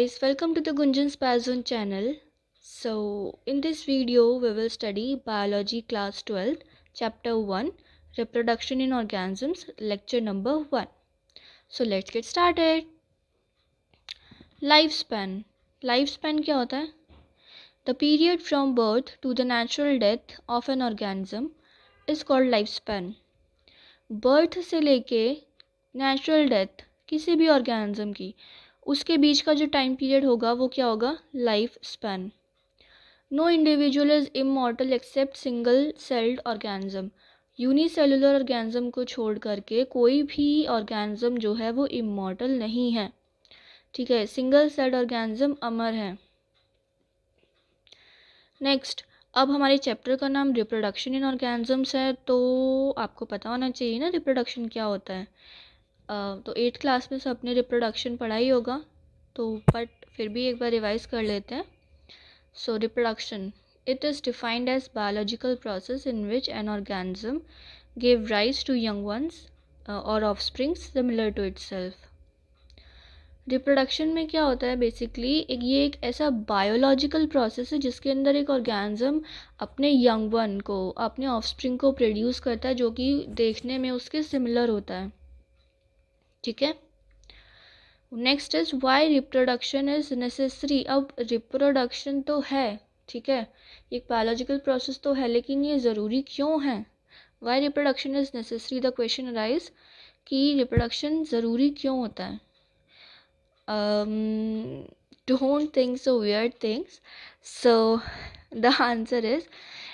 guys, welcome to the Gunjan Spazon channel. So in this video we will study biology class 12 chapter 1 reproduction in organisms lecture number 1. So let's get started. Lifespan क्या होता है? The period from birth to the natural death of an organism is called lifespan. Birth से लेके natural death किसी भी organism की उसके बीच का जो टाइम पीरियड होगा वो क्या होगा? Life span. No individual is immortal except single celled organism. Unicellular organism को छोड़ करके कोई भी ऑर्गेनिज्म जो है वो इमॉर्टल नहीं है. ठीक है, सिंगल सेल्ड ऑर्गेनिज्म अमर है. नेक्स्ट, अब हमारे चैप्टर का नाम रिप्रोडक्शन इन ऑर्गेनिजम्स है, तो आपको पता होना चाहिए ना रिप्रोडक्शन क्या होता है. तो 8th क्लास में सबने रिप्रोडक्शन पढ़ा ही होगा, तो बट फिर भी एक बार रिवाइज कर लेते हैं. So reproduction, it is defined as biological process in which an organism give rise to young ones और offsprings similar to itself. Reproduction में क्या होता है बेसिकली, ये एक ऐसा बायोलॉजिकल प्रोसेस है जिसके अंदर एक ऑर्गेनिज्म अपने यंग वन को, अपने ऑफस्प्रिंग को प्रोड्यूस करता है जो कि देखने में उसके सिमिलर होता है. ठीक है. Next is why reproduction is necessary. अब रिप्रोडक्शन तो है, ठीक है, एक बायोलॉजिकल प्रोसेस तो है, लेकिन ये ज़रूरी क्यों है? Why reproduction is necessary. The question arise कि रिप्रोडक्शन ज़रूरी क्यों होता है. Don't think so weird things. So the answer is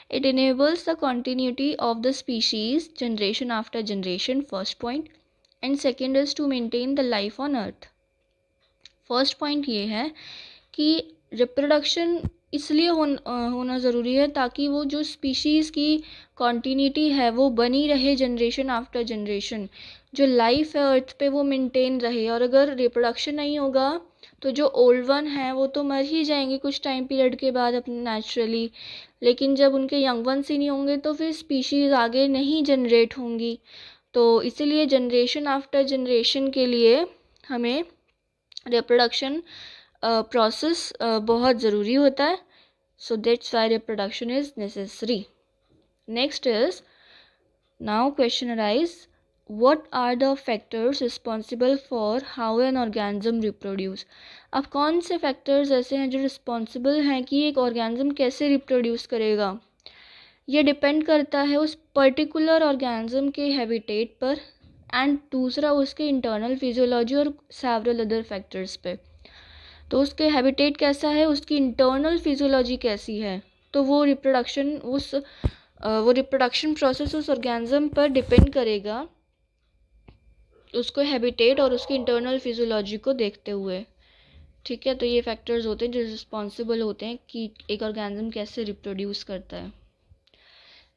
it enables the continuity of the species generation after generation, first point, and second is to maintain the life on earth. First point ये है कि reproduction इसलिए होना ज़रूरी है ताकि वो जो स्पीशीज़ की कॉन्टीन्यूटी है वो बनी रहे जनरेशन आफ्टर जनरेशन. जो लाइफ है अर्थ पे वो मेंटेन रहे. और अगर रिप्रोडक्शन नहीं होगा तो जो ओल्ड वन है वो तो मर ही जाएंगे कुछ टाइम पीरियड के बाद अपने नेचुरली. लेकिन जब उनके यंग वंस ही नहीं होंगे तो फिर स्पीशीज़ आगे नहीं जनरेट होंगी. तो इसीलिए जनरेशन आफ्टर जनरेशन के लिए हमें रिप्रोडक्शन प्रोसेस बहुत ज़रूरी होता है. So that's why reproduction is necessary. Next is now question arise, what are the factors responsible for how an organism reproduce. अब कौन से फैक्टर्स ऐसे हैं जो रिस्पॉन्सिबल हैं कि एक ऑर्गेनिज्म कैसे रिप्रोड्यूस करेगा. ये डिपेंड करता है उस पर्टिकुलर ऑर्गेनिज्म के हैबिटेट पर एंड दूसरा उसके इंटरनल फिजियोलॉजी और सेवरल अदर फैक्टर्स पे. तो उसके हैबिटेट कैसा है, उसकी इंटरनल फिजियोलॉजी कैसी है, तो वो रिप्रोडक्शन प्रोसेस उस ऑर्गेनिज्म पर डिपेंड करेगा, उसको हैबिटेट और उसकी इंटरनल फिजियोलॉजी को देखते हुए. ठीक है, तो ये फैक्टर्स होते हैं जो रिस्पॉन्सिबल होते हैं कि एक ऑर्गेनिज्म कैसे रिप्रोड्यूस करता है.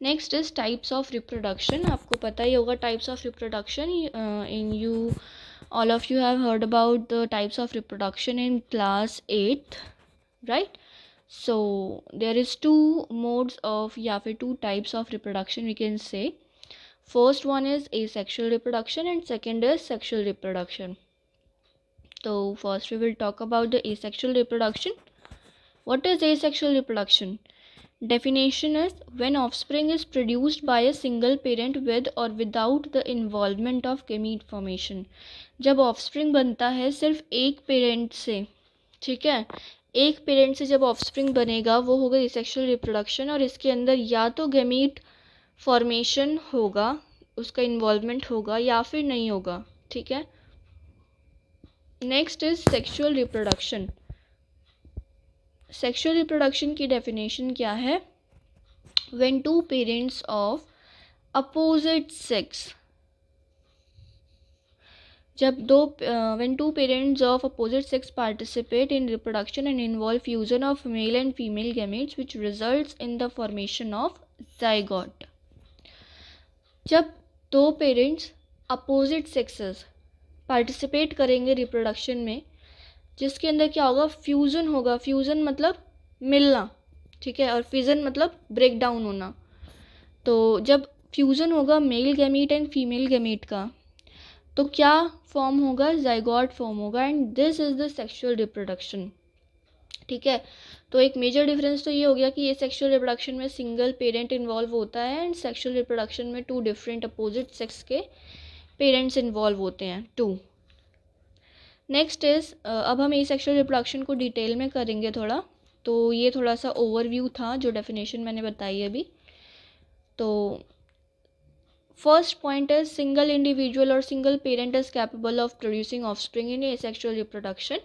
Next is types of reproduction. आपको पता ही होगा types of reproduction. In all of you have heard about the types of reproduction in class 8th, right? So there is two modes of या फिर two types of reproduction we can say. First one is asexual reproduction and second is sexual reproduction. So first we will talk about the asexual reproduction. What is asexual reproduction? Definition is when offspring is produced by a single parent with or without the involvement of gamete formation. जब offspring बनता है सिर्फ एक parent से, ठीक है, एक parent से जब ऑफस्प्रिंग बनेगा वो होगा एसेक्सुअल रिप्रोडक्शन. और इसके अंदर या तो गैमीट फॉर्मेशन होगा, उसका इन्वॉल्वमेंट होगा, या फिर नहीं होगा. ठीक है. Next is sexual reproduction. Sexual reproduction की डेफिनेशन क्या है? When two parents of opposite sex, जब when two parents of opposite sex participate in reproduction and involve fusion of male and female gametes which results in the formation of zygote. जब दो parents opposite sexes participate करेंगे reproduction में, जिसके अंदर क्या होगा? Fusion होगा. फ्यूज़न मतलब मिलना, ठीक है, और फिजन मतलब ब्रेक डाउन होना. तो जब फ्यूज़न होगा male gamete and female gamete का, तो क्या फॉर्म होगा, जाइगोट फॉर्म होगा, and this is the sexual reproduction. ठीक है, तो एक मेजर डिफरेंस तो ये हो गया कि ये सेक्सुअल रिप्रोडक्शन में सिंगल पेरेंट इन्वॉल्व होता है, एंड सेक्सुअल रिप्रोडक्शन में टू डिफरेंट अपोजिट सेक्स के पेरेंट्स इन्वॉल्व होते हैं, टू। नेक्स्ट इज, अब हम ए सेक्सुअल रिप्रोडक्शन को डिटेल में करेंगे थोड़ा। तो ये थोड़ा सा ओवरव्यू था जो डेफिनेशन मैंने बताई अभी। तो first point is single individual और single parent is capable of producing offspring in asexual reproduction.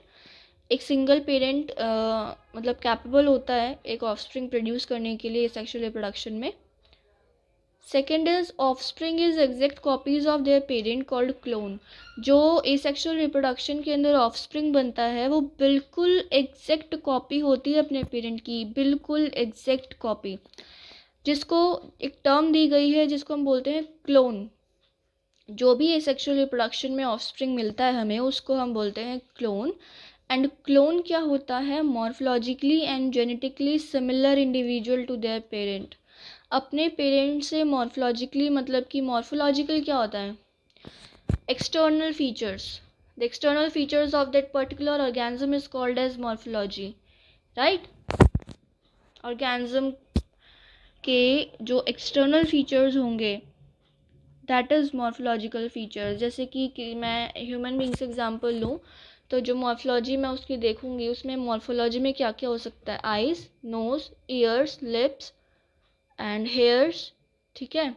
एक सिंगल पेरेंट मतलब कैपेबल होता है एक ऑफस्प्रिंग प्रोड्यूस करने के लिए एसेक्सुअल रिप्रोडक्शन में। Second is offspring is exact copies of their parent called clone. जो एसेक्सुअल रिप्रोडक्शन के अंदर ऑफस्प्रिंग बनता है वो बिल्कुल एग्जैक्ट कॉपी होती है अपने पेरेंट की, बिल्कुल एग्जैक्ट कॉपी, जिसको एक टर्म दी गई है जिसको हम बोलते हैं क्लोन। जो भी एसेक्सुअल रिप्रोडक्शन में ऑफस्प्रिंग मिलता है हमें, उसको हम बोलते हैं क्लोन। एंड क्लोन क्या होता है, morphologically and genetically similar individual to their parent. अपने पेरेंट से मॉर्फोलॉजिकली, मतलब कि मॉर्फोलॉजिकल क्या होता है, external features, the external features of that particular organism is called as morphology, right. Organism के जो एक्सटर्नल फीचर्स होंगे दैट इज़ मॉर्फोलॉजिकल फीचर्स। जैसे कि मैं ह्यूमन बींग से एग्जांपल लूँ, तो जो मॉर्फोलॉजी मैं उसकी देखूंगी, उसमें मॉर्फोलॉजी में क्या क्या हो सकता है, eyes, nose, ears, lips and hairs. ठीक है,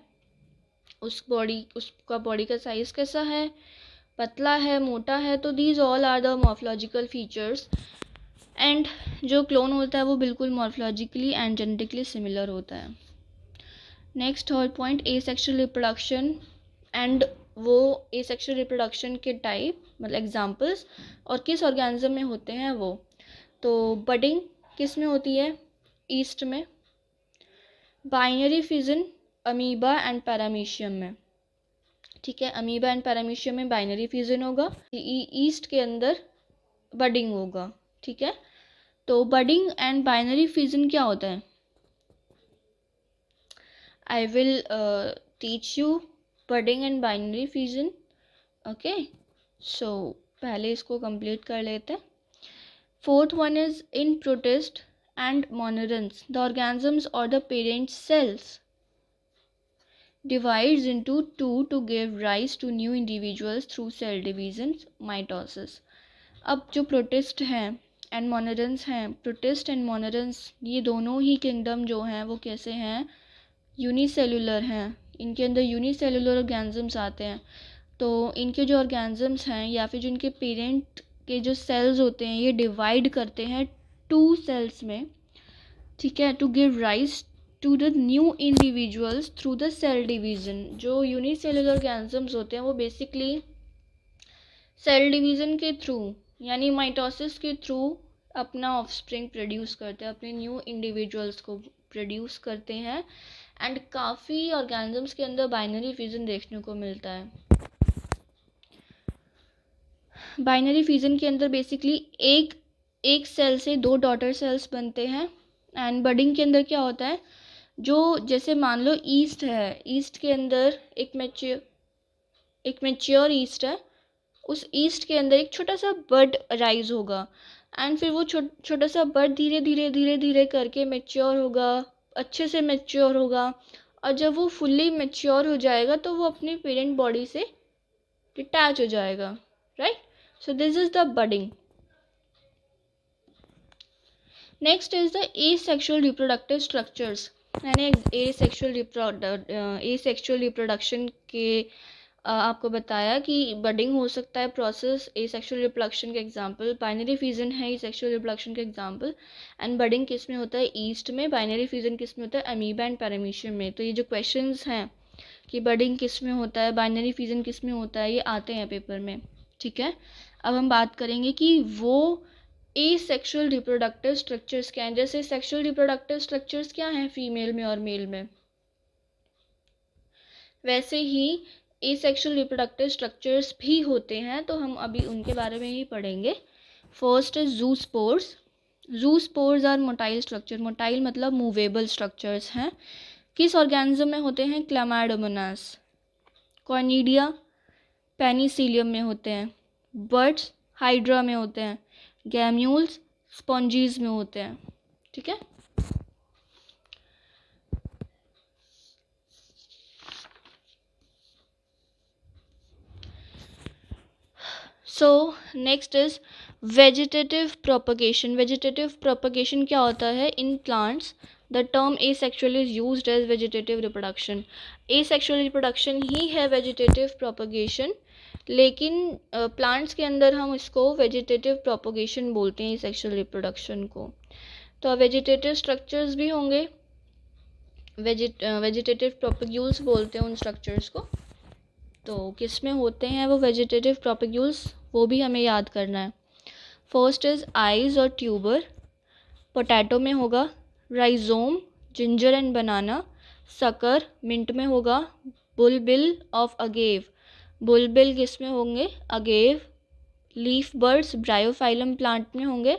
उसका बॉडी का साइज़ कैसा है, पतला है, मोटा है, तो these all are the morphological features. And जो क्लोन होता है वो बिल्कुल मॉर्फोलॉजिकली एंड जेनेटिकली सिमिलर होता है। Next third point, asexual reproduction and वो एसेक्सुअल रिप्रोडक्शन के टाइप, मतलब एग्जांपल्स और किस ऑर्गेनिज्म में होते हैं वो। तो बडिंग किस में होती है, ईस्ट में। Binary fission amoeba and paramecium में। ठीक है, अमीबा एंड पैरामीशियम में बाइनरी फिजन होगा, ईस्ट के अंदर बडिंग होगा। ठीक है, तो बडिंग एंड बाइनरी फिजन क्या होता है, I will teach you budding and binary fission. Okay, so पहले इसको कंप्लीट कर लेते हैं। Fourth one is in protist and monerans the organisms और the parent cells divides into two to give rise to new individuals through cell division, mitosis. अब जो protist हैं and मोनोरेंस हैं, प्रोटिस्ट एंड मोनोरेंस ये दोनों ही किंगडम जो हैं वो कैसे हैं, यूनिसेलुलर हैं। इनके अंदर यूनिसेलुलर ऑर्गेनिजम्स आते हैं। तो इनके जो ऑर्गेनिजम्स हैं या फिर जो इनके पेरेंट के जो सेल्स होते हैं ये डिवाइड करते हैं टू सेल्स में। ठीक है, to give rise to the new individuals through the cell division. जो यूनिसेलुलर ऑर्गेनिजम्स होते हैं वो बेसिकली सेल डिवीज़न के थ्रू यानी माइटोसिस के थ्रू अपना ऑफस्प्रिंग प्रोड्यूस करते हैं, अपने न्यू इंडिविजुअल्स को प्रोड्यूस करते हैं। एंड काफ़ी ऑर्गेनिजम्स के अंदर बाइनरी फिजन देखने को मिलता है। बाइनरी फिजन के अंदर बेसिकली एक सेल से दो डॉटर सेल्स बनते हैं। एंड बडिंग के अंदर क्या होता है, जो जैसे मान लो ईस्ट है, ईस्ट के अंदर एक मैच्योर ईस्ट है, उस ईस्ट के अंदर एक छोटा सा बड राइज होगा। एंड फिर वो छोटा सा बड धीरे धीरे धीरे धीरे करके मैच्योर होगा, अच्छे से मैच्योर होगा, और जब वो फुल्ली मैच्योर हो जाएगा तो वो अपनी पेरेंट बॉडी से डिटैच हो जाएगा, right. So this is the budding. Next is the asexual reproductive structures. मैंने एसेक्सुअल रिप्रोडक्शन के आपको बताया कि बडिंग हो सकता है प्रोसेस एसेक्सुअल रिप्रोडक्शन के एग्जांपल, बाइनरी फिजन है एसेक्सुअल रिप्रोडक्शन के एग्जांपल। एंड बडिंग किस में होता है, ईस्ट में। बाइनरी फिजन किस में होता है, अमीबा एंड पैरामीशियम में। तो ये जो क्वेश्चंस हैं कि बडिंग किस में होता है, बाइनरी फिजन किस में होता है, ये आते हैं पेपर में। ठीक है, अब हम बात करेंगे कि वो एसेक्सुअल रिप्रोडक्टिव स्ट्रक्चर्स क्या हैं। जैसे सेक्सुअल रिप्रोडक्टिव स्ट्रक्चर्स क्या हैं फीमेल में और मेल में, वैसे ही एसेक्सुअल रिप्रोडक्टिव स्ट्रक्चर्स भी होते हैं। तो हम अभी उनके बारे में ही पढ़ेंगे। First is zoospores. Zoospores are motile structure. Motile मतलब मूवेबल स्ट्रक्चर्स हैं। किस ऑर्गेनिज्म में होते हैं, क्लैमाइडोमोनास, कॉर्निडिया, पेनिसिलियम में होते हैं, बर्ड्स हाइड्रा में होते हैं, गैम्यूल्स स्पॉन्जीज में होते हैं। ठीक है। So next is vegetative propagation. Vegetative propagation क्या होता है? In plants the term asexual is used as vegetative reproduction. Asexual reproduction ही है वेजिटेटिव प्रोपगेशन, लेकिन प्लांट्स के अंदर हम इसको वेजिटेटिव प्रोपगेशन बोलते हैं, एसेक्सुअल रिप्रोडक्शन को। तो वेजिटेटिव स्ट्रक्चर्स भी होंगे, वेजिटेटिव प्रोपग्यूल्स बोलते हैं उन स्ट्रक्चर्स को। तो किस में होते हैं वो वेजिटेटिव प्रोपग्यूल्स, वो भी हमें याद करना है। फर्स्ट इज आइज और ट्यूबर, पोटैटो में होगा, rhizome ginger and banana, sucker mint में होगा, बुलबिल ऑफ अगेव, बुलबिल किस में होंगे? Agave. Leaf buds Bryophyllum plant में होंगे,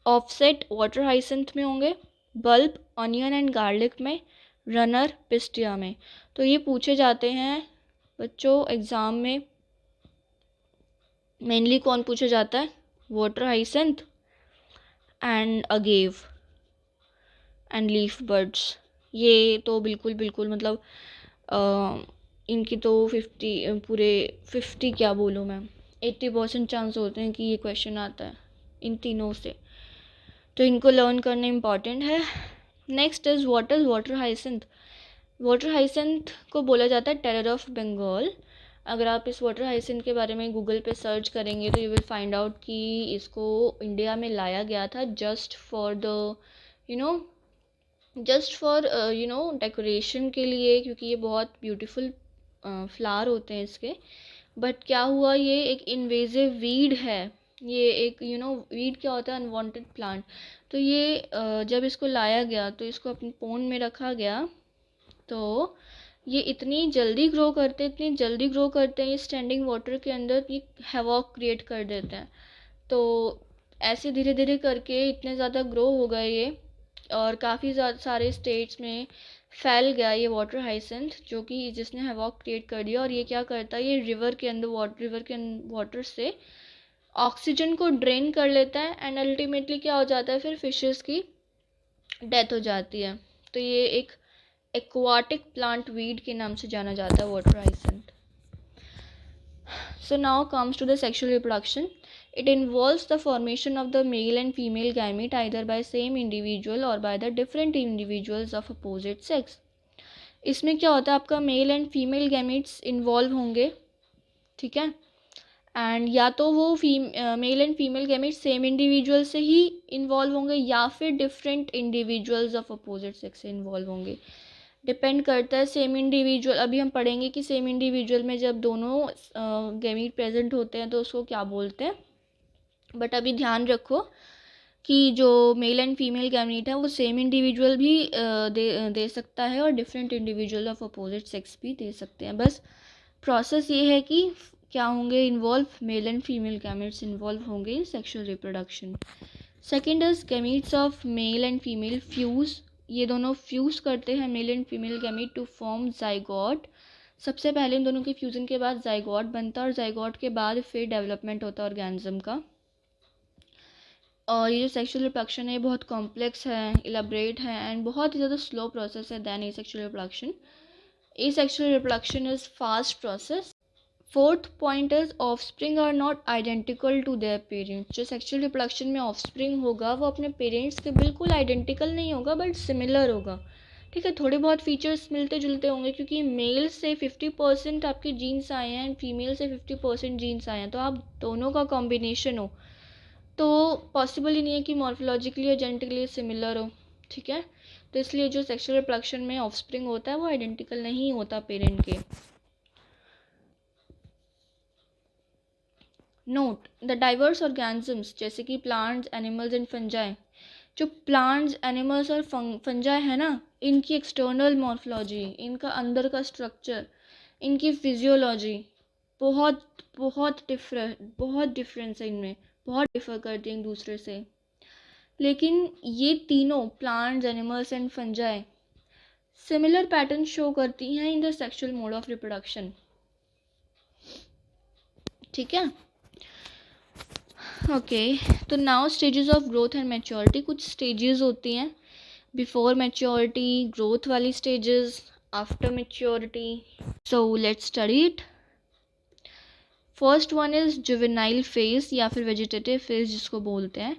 ऑफसेट वाटर हाइसिंथ में होंगे, बल्ब ऑनियन एंड गार्लिक में, रनर पिस्टिया में। तो ये पूछे जाते हैं बच्चों एग्ज़ाम में। मेनली कौन पूछा जाता है? Water hyacinth and agave and leaf birds. ये तो बिल्कुल बिल्कुल मतलब इनकी तो 50 पूरे 50 क्या बोलूँ मैं, 80% चांस होते हैं कि ये क्वेश्चन आता है इन तीनों से, तो इनको लर्न करना इम्पॉर्टेंट है। Next is what is water hyacinth. Water hyacinth को बोला जाता है टेरर ऑफ बंगाल। अगर आप इस वाटर हाइसिंथ के बारे में गूगल पे सर्च करेंगे तो यू विल फाइंड आउट कि इसको इंडिया में लाया गया था जस्ट फॉर द डेकोरेशन के लिए, क्योंकि ये बहुत ब्यूटीफुल फ्लावर होते हैं इसके। बट क्या हुआ, ये एक इन्वेजिव वीड है। ये एक वीड क्या होता है? Unwanted plant. तो ये जब इसको लाया गया तो इसको अपने पोन में रखा गया, तो ये इतनी जल्दी ग्रो करते हैं ये स्टैंडिंग वाटर के अंदर, ये हैवॉक क्रिएट कर देते हैं। तो ऐसे धीरे धीरे करके इतने ज़्यादा ग्रो हो गए ये, और काफ़ी सारे स्टेट्स में फैल गया ये वाटर हाइसिंथ, जो कि जिसने हैवॉक क्रिएट कर दिया। और ये क्या करता है? ये रिवर के वाटर से ऑक्सीजन को ड्रेन कर लेता है, एंड अल्टीमेटली क्या हो जाता है? फिर फिशेस की डेथ हो जाती है। तो ये एक एक्वाटिक प्लांट वीड के नाम से जाना जाता है water hyacinth. So now comes to the sexual reproduction. It involves the formation of the male and female gamete either by same individual or by the different individuals of opposite sex. इसमें क्या होता है? आपका mail and female gametes involve होंगे, ठीक है, and या तो वो mail and female gametes same individual से ही इन्वॉल्व होंगे या फिर different individuals of opposite sex से इन्वॉल्व होंगे। डिपेंड करता है सेम इंडिविजुअल। अभी हम पढ़ेंगे कि सेम इंडिविजुअल में जब दोनों गैमीट प्रेजेंट होते हैं तो उसको क्या बोलते हैं। बट अभी ध्यान रखो कि जो मेल एंड फीमेल गैमीट है वो सेम इंडिविजुअल भी दे सकता है और different individual of opposite sex भी दे सकते हैं। बस प्रोसेस ये है कि क्या होंगे involve? Male and female gametes involve होंगे in sexual reproduction. Second is gametes of male and female fuse. ये दोनों फ्यूज़ करते हैं male and female gamete to form zygote. सबसे पहले इन दोनों के फ्यूज़न के बाद जाइगोट बनता है और जाइगोट के बाद फिर डेवलपमेंट होता है ऑर्गेनिज्म का। और ये जो सेक्शुअल रिप्रोडक्शन है बहुत कॉम्प्लेक्स है, इलाबरेट है एंड बहुत ही ज़्यादा स्लो प्रोसेस है than asexual reproduction. Asexual reproduction is fast process. Fourth point is offspring are not identical to their parents. जो सेक्शुअल रिप्रोडक्शन में ऑफस्प्रिंग होगा वो अपने पेरेंट्स के बिल्कुल आइडेंटिकल नहीं होगा बट सिमिलर होगा, ठीक है। थोड़े बहुत फीचर्स मिलते जुलते होंगे क्योंकि मेल से 50% आपके जीन्स आए हैं एंड फीमेल से 50% जीन्स आए हैं, तो आप दोनों का कॉम्बिनेशन हो तो पॉसिबल ही नहीं है कि मॉर्फोलॉजिकली या जेनेटिकली सिमिलर हो, ठीक है। तो इसलिए जो सेक्शुअल रिप्रोडक्शन में ऑफस्प्रिंग होता है वो आइडेंटिकल नहीं होता पेरेंट के। नोट द डाइवर्स ऑर्गेनिजम्स जैसे कि प्लांट्स, एनिमल्स एंड फंजाई। जो प्लांट्स, एनिमल्स और फंजाई है ना, इनकी एक्सटर्नल मॉर्फोलॉजी, इनका अंदर का स्ट्रक्चर, इनकी फिजियोलॉजी बहुत बहुत डिफरेंस है इनमें, बहुत डिफर करती हैं एक दूसरे से। लेकिन ये तीनों plants, animals and fungi similar pattern show करती हैं in the sexual mode of reproduction. ठीक है। ओके, तो now stages of growth and maturity. कुछ स्टेजेस होती हैं, बिफोर मैच्योरिटी, ग्रोथ वाली stages, after maturity. So let's study it. First one is juvenile phase या फिर वेजिटेटिव फेज जिसको बोलते हैं।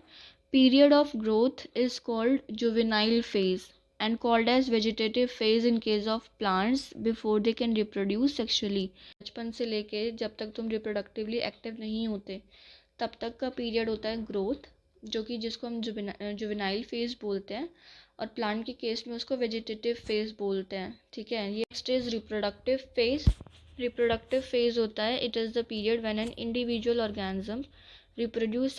Period of growth is called juvenile phase and called as vegetative phase in case of plants before they can reproduce sexually। बचपन से लेके जब तक तुम रिप्रोडक्टिवली एक्टिव नहीं होते तब तक का पीरियड होता है ग्रोथ, जो कि जिसको हम जुवेनाइल फेज बोलते हैं, और प्लांट के केस में उसको वेजिटेटिव फेज बोलते हैं। ठीक है। ये next is reproductive phase. Reproductive phase होता है, it is the period when an individual organism reproduce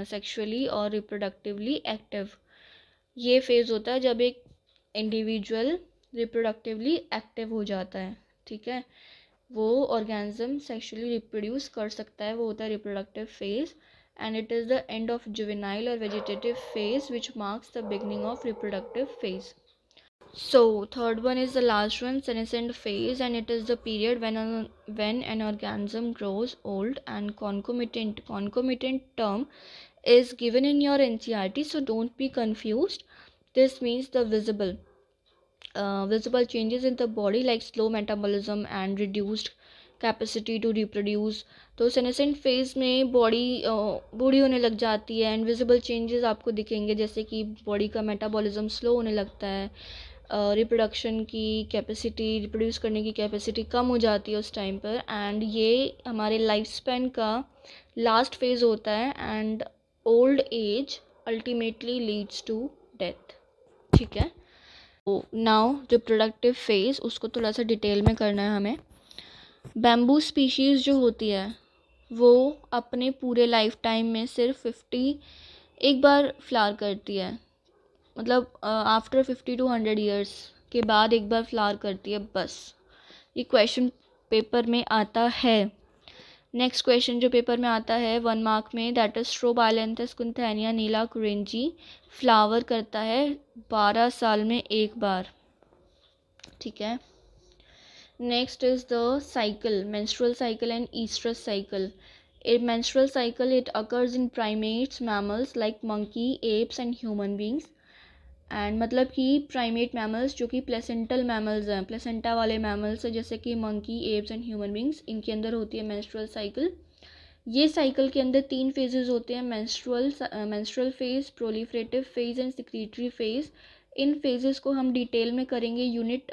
sexually और रिप्रोडक्टिवली एक्टिव। ये फेज़ होता है जब एक इंडिविजुअल रिप्रोडक्टिवली एक्टिव हो जाता है। ठीक है, वो ऑर्गेनिज्म सेक्सुअली रिप्रोड्यूस कर सकता है, वो होता है reproductive phase. And it is the end of juvenile और vegetative phase which marks the beginning of reproductive phase. So third one is the last one, senescent phase, and it is the period when an organism grows old and concomitant. Concomitant term is given in your NCERT, so don't be confused. This means the visible changes in the body like slow metabolism and reduced capacity to reproduce. तो senescent phase में body बूढ़ी होने लग जाती है and visible changes आपको दिखेंगे, जैसे कि बॉडी का मेटाबॉलिज्म स्लो होने लगता है, रिप्रोडक्शन की कैपेसिटी, रिप्रोड्यूस करने की कैपेसिटी कम हो जाती है उस टाइम पर, एंड ये हमारे लाइफ स्पैन का लास्ट फेज होता है and old age ultimately leads to death. ठीक है। तो नाउ रिप्रोडक्टिव फेज, उसको थोड़ा सा डिटेल में करना है हमें। बैम्बू स्पीशीज़ जो होती है वो अपने पूरे लाइफ टाइम में सिर्फ 50 एक बार फ्लावर करती है, मतलब आफ्टर 50 to 100 ईयर्स के बाद एक बार फ्लावर करती है बस। ये क्वेश्चन पेपर में आता है। नेक्स्ट क्वेश्चन जो पेपर में आता है 1 मार्क में, that is स्ट्रोबाइलेंथस कुंथैनिया Neela Kurinji, flower करता है 12 साल में एक बार। ठीक है। Next is the cycle, menstrual cycle and estrus cycle. A menstrual cycle, it occurs in primates, mammals like monkey, apes and human beings. And मतलब कि प्राइमेट मैमल्स जो कि प्लेसेंटल मैमल्स हैं, प्लेसेंटा वाले मैमल्स हैं, जैसे कि monkey, apps and human beings, इनके अंदर होती है मेंस्ट्रुअल साइकिल। ये साइकिल के अंदर 3 फेजेस होते हैं, menstrual phase, proliferative phase and secretory phase. इन फेजेस को हम डिटेल में करेंगे unit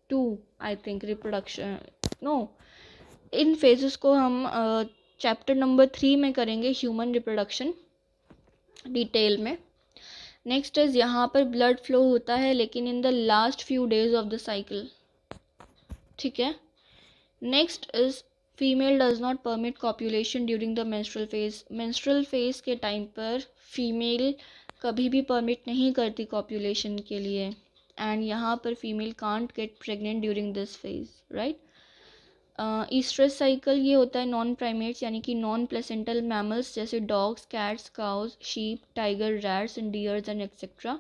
2 I think, reproduction, no, इन फेजेस को हम चैप्टर नंबर 3 में करेंगे, ह्यूमन रिप्रोडक्शन, डिटेल में। नेक्स्ट इज यहाँ पर ब्लड फ्लो होता है लेकिन in the last few days of the cycle. ठीक है। Next is female does not permit copulation during the menstrual phase. Menstrual phase के टाइम पर फीमेल कभी भी परमिट नहीं करती कॉपुलेशन के लिए, एंड यहाँ पर female can't get pregnant during this phase, right. Oestrus cycle ये होता है नॉन प्राइमेट्स यानी कि नॉन प्लेसेंटल मैमल्स जैसे dogs, cats, cows, sheep, tiger, rats and deers and etcetera.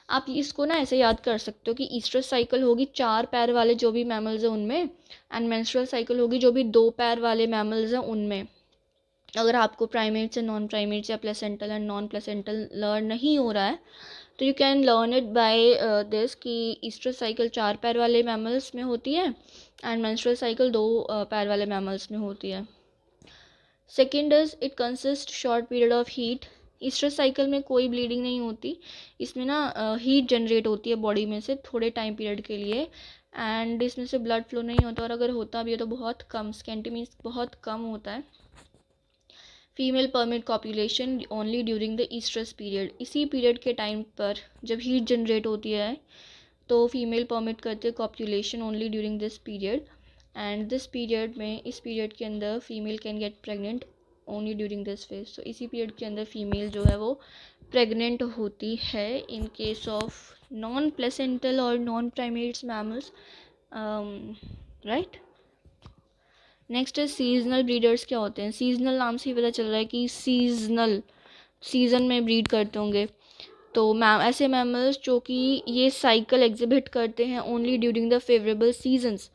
आप इसको ना ऐसे याद कर सकते हो कि ईस्ट्रस साइकिल होगी 4 पैर वाले जो भी मैमल्स हैं उनमें, एंड मेंस्ट्रुअल साइकिल होगी जो भी 2 पैर वाले मैमल्स हैं उनमें। अगर आपको प्राइमेट्स एंड नॉन प्राइमेट्स या placental and non placental learn नहीं हो रहा है तो you can learn it by this कि ईस्ट्रस साइकिल 4 पैर वाले मैमल्स में होती है एंड मेंस्ट्रुअल साइकिल 2 पैर वाले मैमल्स में होती है। Second is it consist short period of heat. Oestrus cycle में कोई ब्लीडिंग नहीं होती, इसमें ना हीट जनरेट होती है बॉडी में से थोड़े टाइम पीरियड के लिए, एंड इसमें से ब्लड फ्लो नहीं होता, और अगर होता भी है तो बहुत कम, स्केंटी मीन्स बहुत कम होता है। Female permit copulation only during the oestrus period. इसी पीरियड के टाइम पर जब हीट जनरेट होती है तो फीमेल परमिट करती है copulation only during this period, and this period में, इस पीरियड के अंदर female can get pregnant only during this phase. तो इसी पीरियड के अंदर फीमेल जो है वो प्रेग्नेंट होती है in case of non placental और non primates mammals, right. Next है सीजनल ब्रीडर्स क्या होते हैं। सीजनल नाम से ही पता चल रहा है कि सीजनल, सीज़न में ब्रीड करते होंगे। तो मैम ऐसे मैमल्स जो कि ये साइकिल एग्जिबिट करते हैं only during the favourable seasons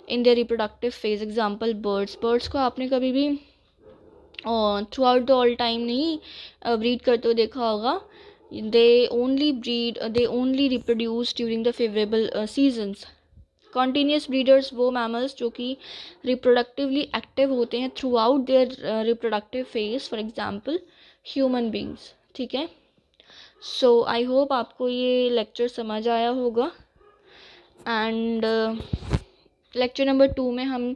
in their reproductive phase. Example birds को आपने कभी भी throughout the all time नहीं ब्रीड करते हुए देखा होगा। They only reproduce during the favourable seasons. Continuous breeders वो मैमल्स जो कि रिप्रोडक्टिवली एक्टिव होते हैं throughout their reproductive phase, for example human beings. ठीक है, सो आई होप आपको ये लेक्चर समझ आया होगा। एंड लेक्चर नंबर 2 में हम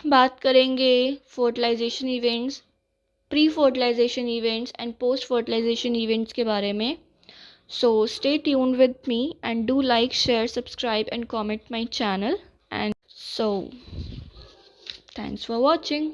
बात करेंगे fertilisation events, pre fertilisation events and post fertilisation events के बारे में। So stay tuned with me and do like, share, subscribe and comment my channel. And so thanks for watching.